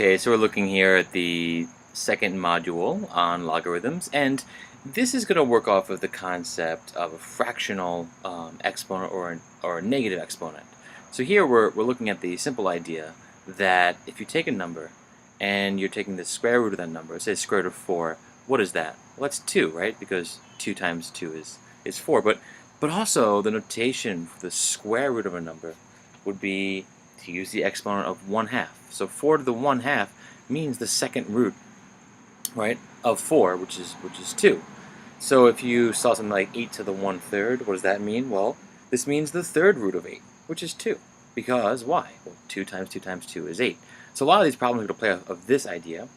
Okay, so we're looking here at the second module on logarithms, and this is going to work off of the concept of a fractional exponent or a negative exponent. So here we're looking at the simple idea that if you take a number and you're taking the square root of that number, say square root of 4, what is that? Well, that's 2, right? Because 2 times 2 is 4. But also the notation for the square root of a number would be to use the exponent of 1/2. So 4 to the 1/2 means the second root, right, of 4, which is 2. So if you saw something like 8 to the 1/3, what does that mean? Well, this means the third root of 8, which is 2. Because why? Well, 2 times 2 times 2 is 8. So a lot of these problems are going to play off of this idea,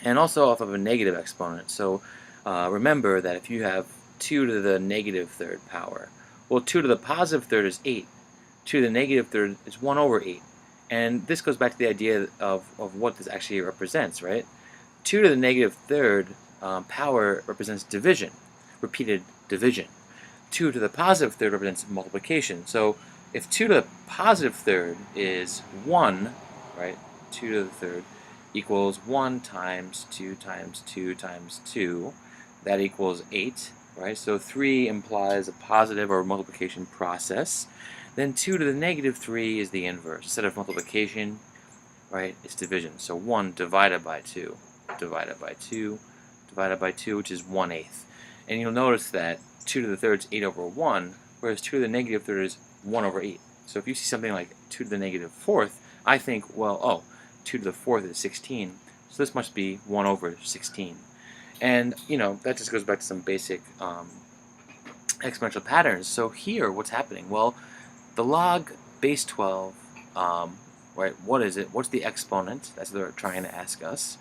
and also off of a negative exponent. So remember that if you have 2 to the negative third power, well, 2 to the positive third is 8. 2 to the negative third is 1 over 8. And this goes back to the idea of what this actually represents, right? 2 to the negative third power represents division, repeated division. 2 to the positive third represents multiplication. So if 2 to the positive third is 1, right, 2 to the third equals 1 times 2 times 2 times 2, that equals 8, right? So 3 implies a positive or multiplication process. Then 2 to the negative 3 is the inverse. Instead of multiplication, right, it's division. So 1 divided by 2, divided by 2, divided by 2, which is 1/8. And you'll notice that 2 to the third is 8 over 1, whereas 2 to the negative third is 1 over 8. So if you see something like 2 to the negative fourth, I think, well, oh, 2 to the fourth is 16, so this must be 1 over 16. And, you know, that just goes back to some basic exponential patterns. So here, what's happening? Well, the log base 12, right, what is it? What's the exponent? That's what they're trying to ask us.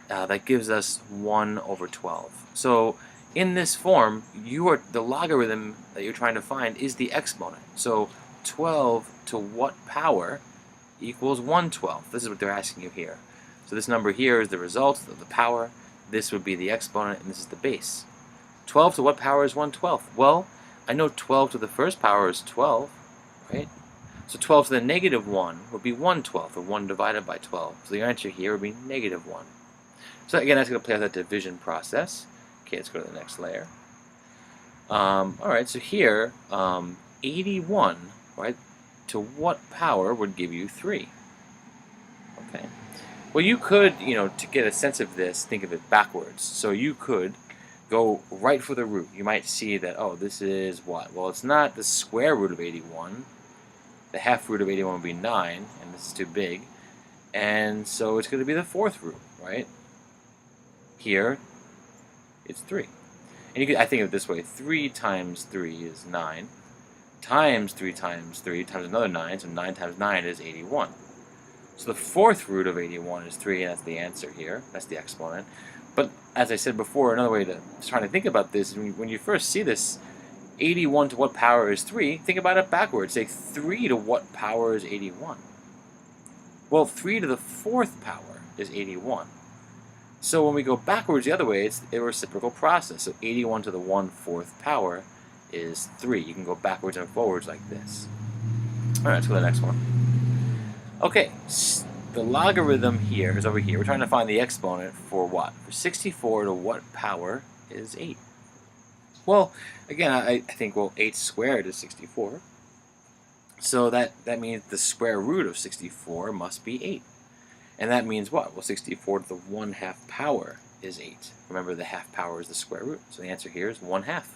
That gives us 1 over 12. So in this form, the logarithm that you're trying to find is the exponent. So 12 to what power equals 1/12? This is what they're asking you here. So this number here is the result of the power. This would be the exponent, and this is the base. 12 to what power is 1/12? Well, I know 12 to the first power is 12. Right? So 12 to the negative 1 would be 1/12, or 1 divided by 12. So the answer here would be negative 1. So again, that's going to play out that division process. Okay, let's go to the next layer. Alright, so here, 81, right, to what power would give you 3? Okay. Well, you could, you know, to get a sense of this, think of it backwards. So you could go right for the root. You might see that, oh, this is what? Well, it's not the square root of 81. The half root of 81 would be 9, and this is too big. And so it's going to be the fourth root, right? Here, it's 3. And you could, I think of it this way, 3 times 3 is 9, times 3 times 3 times another 9, so 9 times 9 is 81. So the fourth root of 81 is 3, and that's the answer here. That's the exponent. But as I said before, another way to try to think about this is when you first see this, 81 to what power is 3, think about it backwards. Say 3 to what power is 81? Well, 3 to the fourth power is 81. So when we go backwards the other way, it's a reciprocal process. So 81 to the 1/4 power is 3. You can go backwards and forwards like this. All right, let's go to the next one. Okay, the logarithm here is over here. We're trying to find the exponent for what? For 64 to what power is 8? Well, again, I think, well, 8 squared is 64. So that means the square root of 64 must be 8. And that means what? Well, 64 to the 1/2 power is 8. Remember, the half power is the square root. So the answer here is 1/2.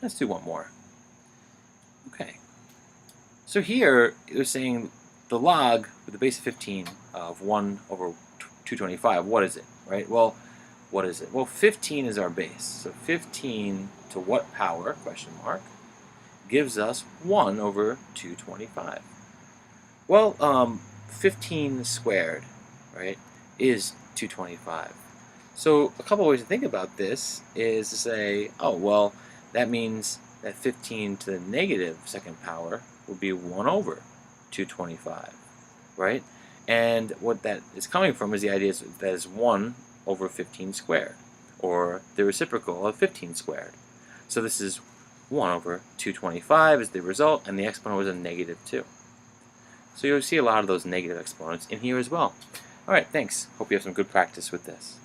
Let's do one more. Okay. So here, it was saying the log with the base of 15 of 1 over 225, what is it, right? Well, what is it? Well, 15 is our base. So 15 to what power, question mark, gives us 1 over 225. Well, 15 squared, right, is 225. So a couple ways to think about this is to say, oh, well, that means that 15 to the negative second power would be 1 over 225, right? And what that is coming from is the idea that is 1 over 15 squared, or the reciprocal of 15 squared. So this is 1 over 225 is the result, and the exponent was a negative 2. So you'll see a lot of those negative exponents in here as well. Alright, thanks. Hope you have some good practice with this.